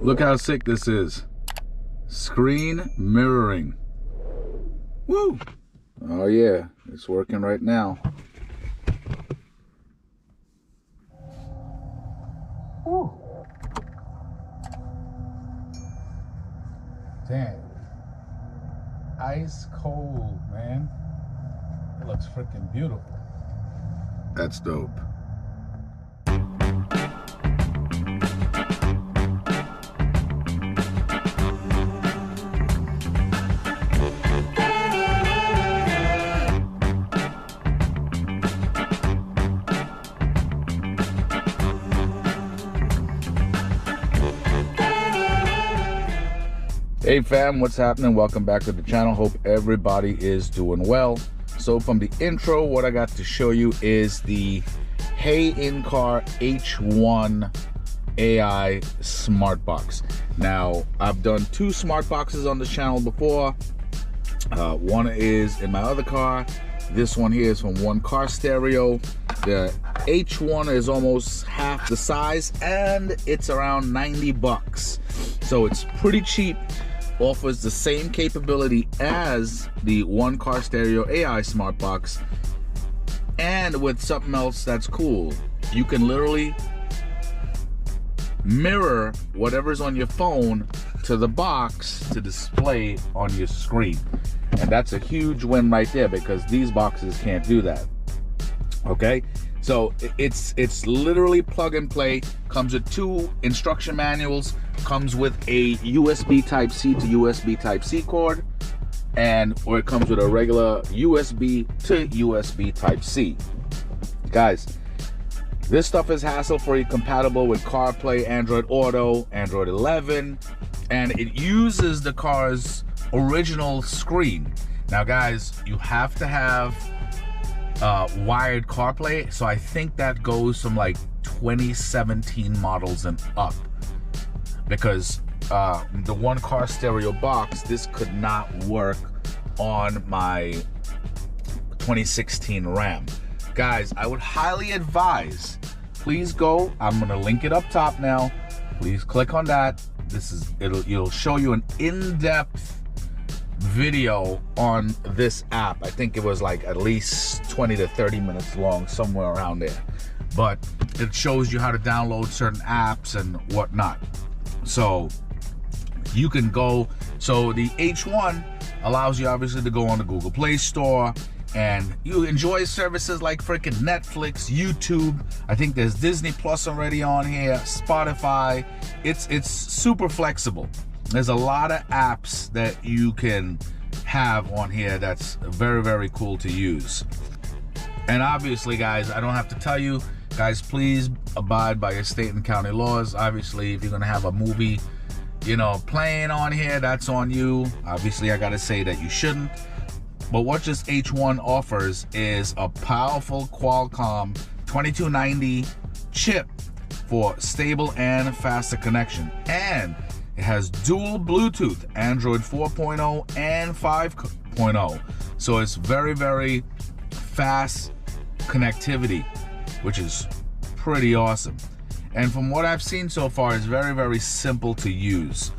Look how sick this is. Screen mirroring. Woo! Oh yeah, it's working right now. Woo! Damn. Ice cold, man. It looks freaking beautiful. That's dope. Hey fam, what's happening? Welcome back to the channel. Hope everybody is doing well. So from the intro, what I got to show you is the Heyincar H1 AI smart box. Now, I've done two smart boxes on the channel before. One is in my other car. This one here is from One Car Stereo. The H1 is almost half the size and it's around 90 bucks. So it's pretty cheap. Offers the same capability as the One Car Stereo AI smart box, and with something else that's cool, you can literally mirror whatever's on your phone to the box to display on your screen. And that's a huge win right there, because these boxes can't do that. Okay, so it's literally plug and play. Comes with two instruction manuals, comes with a USB Type-C to USB Type-C cord, or it comes with a regular USB to USB Type-C. Guys, this stuff is hassle-free, compatible with CarPlay, Android Auto, Android 11, and it uses the car's original screen. Now guys, you have to have wired CarPlay, so I think that goes from like 2017 models and up, because the One Car Stereo box, this could not work on my 2016 Ram. Guys, I would highly advise, please go, I'm gonna link it up top now, please click on that. It'll show you an in-depth video on this app. I think it was like at least 20 to 30 minutes long, somewhere around there, but it shows you how to download certain apps and whatnot. So you can go, so the H1 allows you obviously to go on the Google Play Store, and you enjoy services like freaking Netflix, YouTube. I think there's Disney Plus already on here, Spotify. It's super flexible. There's a lot of apps that you can have on here that's very, very cool to use. And obviously, guys, I don't have to tell you, guys, please abide by your state and county laws. Obviously, if you're gonna have a movie, playing on here, that's on you. Obviously, I gotta say that you shouldn't. But what this H1 offers is a powerful Qualcomm 2290 chip for stable and faster connection. And it has dual Bluetooth, Android 4.0 and 5.0. So it's very, very fast connectivity, which is pretty awesome. And from what I've seen so far, it's very, very simple to use.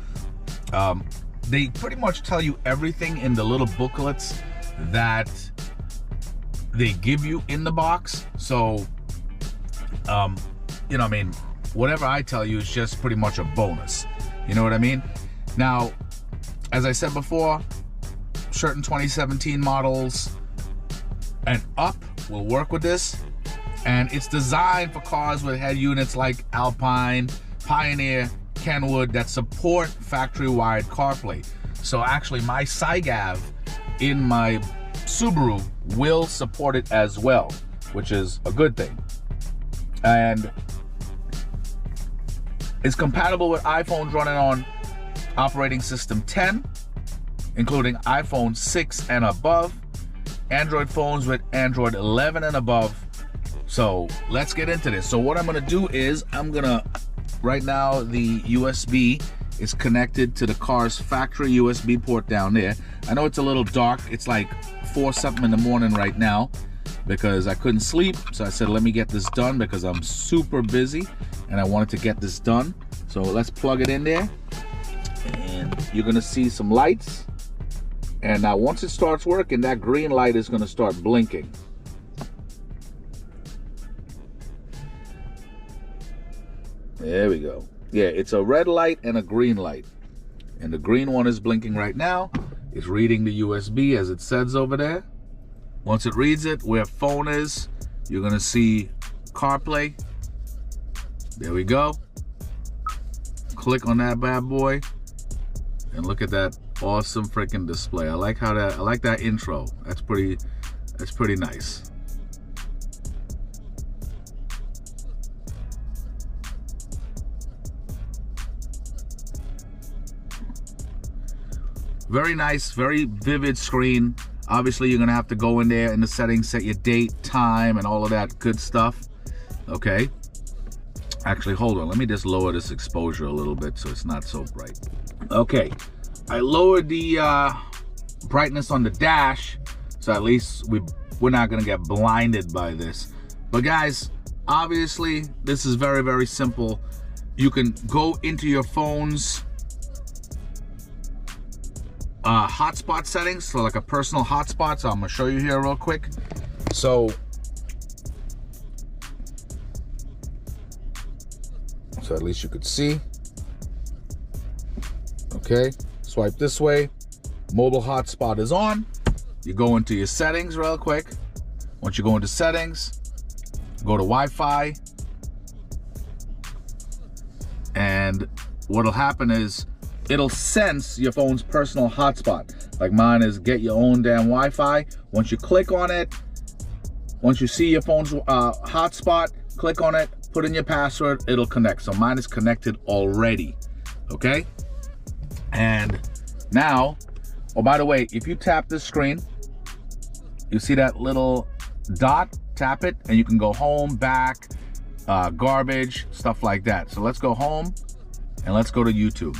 They pretty much tell you everything in the little booklets that they give you in the box. So, whatever I tell you is just pretty much a bonus. You know what I mean? Now, as I said before, certain 2017 models and up will work with this. And it's designed for cars with head units like Alpine, Pioneer, Kenwood that support factory-wired CarPlay. So actually, my SiGav in my Subaru will support it as well, which is a good thing. And it's compatible with iPhones running on operating system 10, including iPhone 6 and above, Android phones with Android 11 and above. So let's get into this. So what I'm gonna do is right now the USB is connected to the car's factory USB port down there. I know it's a little dark. It's like 4 something in the morning right now because I couldn't sleep. So I said, let me get this done because I'm super busy and I wanted to get this done. So let's plug it in there, and you're gonna see some lights. And now once it starts working, that green light is gonna start blinking. There we go. Yeah, it's a red light and a green light. And the green one is blinking right now. It's reading the USB as it says over there. Once it reads it, where phone is, you're gonna see CarPlay. There we go. Click on that bad boy, and look at that awesome freaking display. I like that intro. That's pretty nice. Very nice, very vivid screen. Obviously, you're gonna have to go in there in the settings, set your date, time, and all of that good stuff. Okay. Actually, hold on. Let me just lower this exposure a little bit so it's not so bright. Okay. I lowered the brightness on the dash, so at least we're not gonna get blinded by this. But guys, obviously, this is very, very simple. You can go into your phone's hotspot settings, so like a personal hotspot. So I'm gonna show you here real quick. So at least you could see. Okay, swipe this way. Mobile hotspot is on. You go into your settings real quick. Once you go into settings, go to Wi-Fi, and what'll happen is it'll sense your phone's personal hotspot. Like mine is get your own damn Wi-Fi. Once you click on it, once you see your phone's hotspot, click on it, put in your password, it'll connect. So mine is connected already, okay? And now, oh, by the way, if you tap this screen, you see that little dot, tap it, and you can go home, back, garbage, stuff like that. So let's go home, and let's go to YouTube.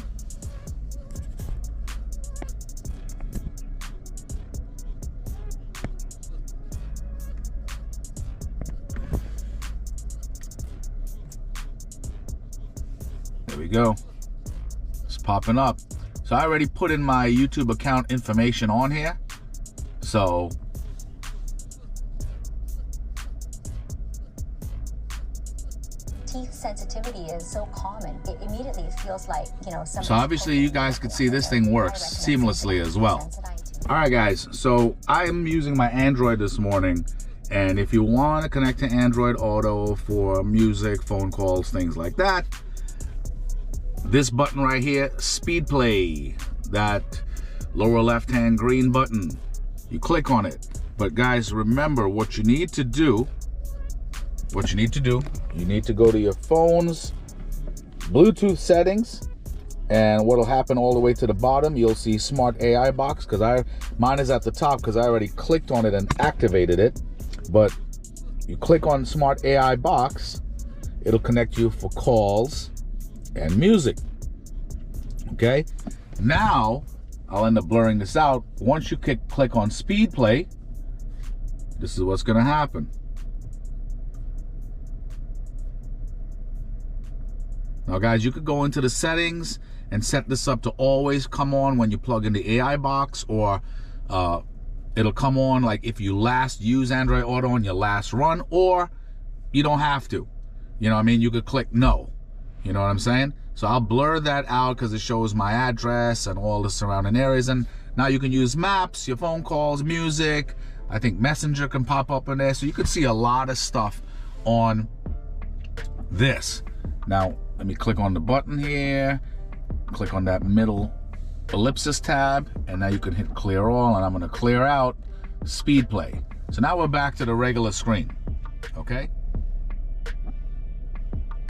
There we go. It's popping up. So I already put in my YouTube account information on here. So teeth sensitivity is so common. It immediately feels like, you know, so obviously you guys can see this thing works seamlessly as well. All right, guys. So I'm using my Android this morning. And if you want to connect to Android Auto for music, phone calls, things like that, this button right here, Speed Play, that lower left-hand green button, you click on it. But guys, remember what you need to do, you need to go to your phone's Bluetooth settings, and what'll happen all the way to the bottom, you'll see Smart AI Box, because mine is at the top because I already clicked on it and activated it. But you click on Smart AI Box, it'll connect you for calls and music. Okay, now I'll end up blurring this out. Once you click on Speed Play, this is what's gonna happen. Now guys, you could go into the settings and set this up to always come on when you plug in the AI box, or it'll come on like if you last use Android Auto on your last run, or you don't have to. You know what I mean? You could click no. You know what I'm saying? So I'll blur that out because it shows my address and all the surrounding areas. And now you can use maps, your phone calls, music. I think Messenger can pop up in there. So you can see a lot of stuff on this. Now, let me click on the button here. Click on that middle ellipsis tab. And now you can hit clear all. And I'm going to clear out Speed Play. So now we're back to the regular screen. Okay?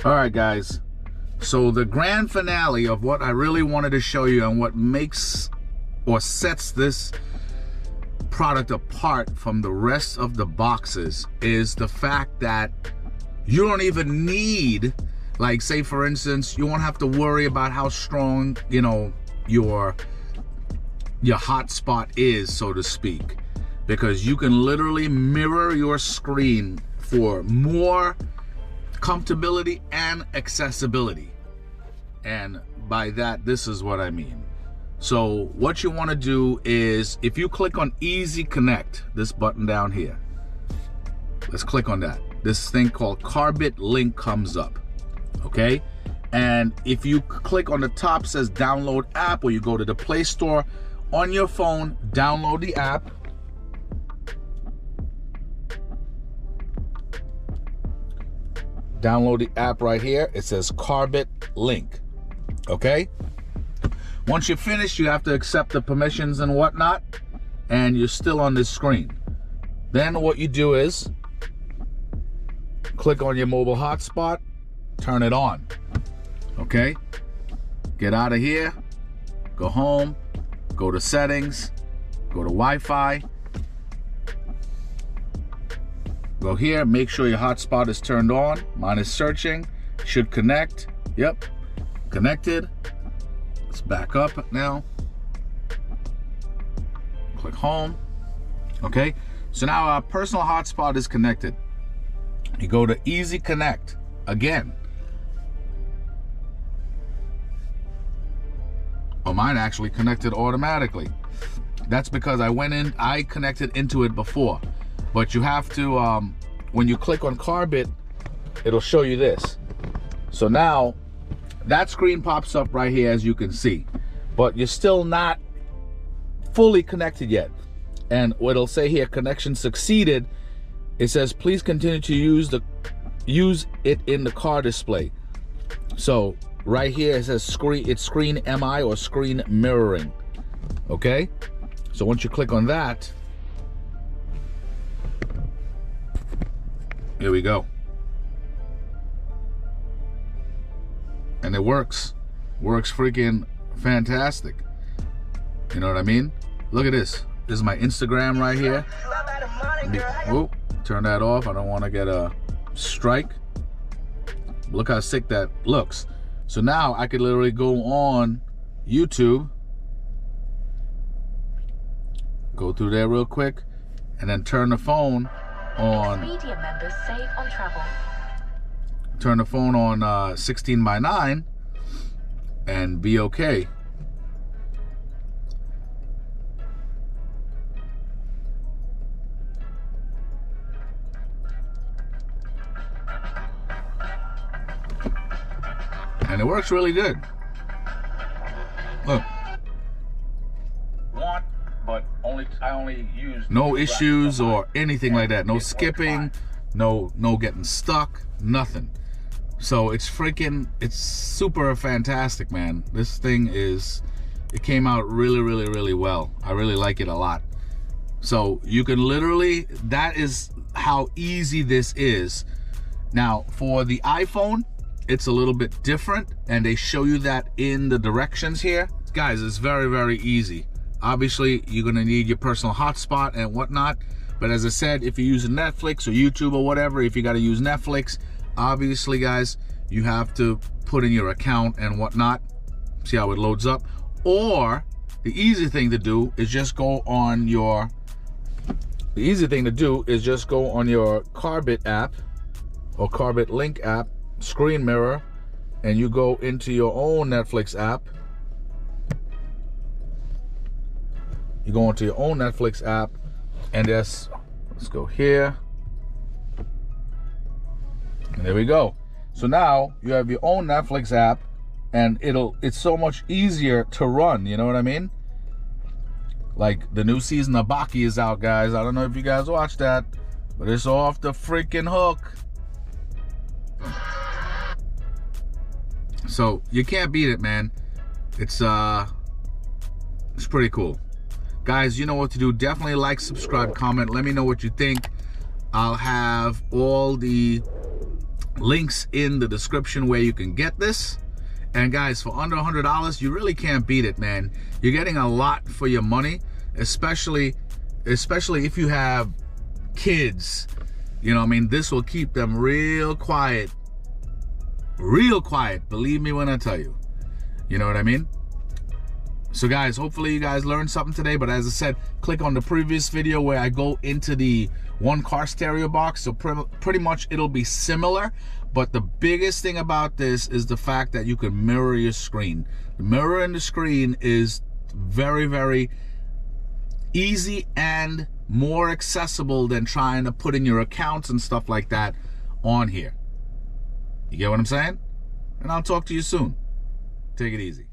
All right, guys. So the grand finale of what I really wanted to show you and what makes or sets this product apart from the rest of the boxes is the fact that you don't even need, like, say for instance, you won't have to worry about how strong, you know, your hotspot is, so to speak, because you can literally mirror your screen for more comfortability and accessibility. And by that, this is what I mean. So what you want to do is, if you click on Easy Connect, this button down here, let's click on that. This thing called CarPlay link comes up, okay? And if you click on the top, says download app, or you go to the Play Store on your phone, download the app. Download the app right here. It says CarPlay link, okay? Once you're finished, you have to accept the permissions and whatnot, and you're still on this screen. Then what you do is click on your mobile hotspot, turn it on, okay? Get out of here, go home, go to settings, go to Wi-Fi, go here, make sure your hotspot is turned on. Mine is searching, should connect, yep, connected. Let's back up now. Click home. Okay, so now our personal hotspot is connected. You go to Easy Connect again. Oh, mine actually connected automatically. That's because I connected into it before. But you have to, when you click on CarPlay, it'll show you this. So now, that screen pops up right here, as you can see, but you're still not fully connected yet. And what it'll say here, connection succeeded. It says, please continue to use it in the car display. So right here it says screen MI, or screen mirroring. Okay, so once you click on that, here we go. And it works freaking fantastic. You know what I mean? Look at this. This is my Instagram right here. Whoop, turn that off. I don't want to get a strike. Look how sick that looks. So now I could literally go on YouTube, go through there real quick, and then turn the phone on. Media members save on travel. Turn the phone on 16:9 and be okay. And it works really good. Look. But I only use no issues or anything like that. No skipping, no getting stuck, nothing. So it's super fantastic, man. This thing it came out really well. I really like it a lot. So you can literally, that is how easy this is. Now for the iPhone, it's a little bit different, and they show you that in the directions here. Guys, it's very easy. Obviously, you're gonna need your personal hotspot and whatnot. But as I said, if you're using Netflix or YouTube or whatever, if you gotta use Netflix, obviously, guys, you have to put in your account and whatnot. See how it loads up? Or the easy thing to do is just go on your CarPlay app or CarPlay link app, screen mirror, and you go into your own Netflix app. You go into your own Netflix app, and let's go here. And there we go. So now you have your own Netflix app, and it's so much easier to run, you know what I mean? Like the new season of Baki is out, guys. I don't know if you guys watched that, but it's off the freaking hook. So you can't beat it, man. It's pretty cool. Guys, you know what to do. Definitely like, subscribe, comment. Let me know what you think. I'll have all the links in the description where you can get this. And guys, for under $100, you really can't beat it, man. You're getting a lot for your money, especially if you have kids. You know what I mean? This will keep them real quiet. Real quiet, believe me when I tell you. You know what I mean? So guys, hopefully you guys learned something today. But as I said, click on the previous video where I go into the one car stereo box. So pretty much it'll be similar, But the biggest thing about this is the fact that you can mirror your screen. The mirror in the screen is very, very easy and more accessible than trying to put in your accounts and stuff like that on here. You get what I'm saying? And I'll talk to you soon. Take it easy.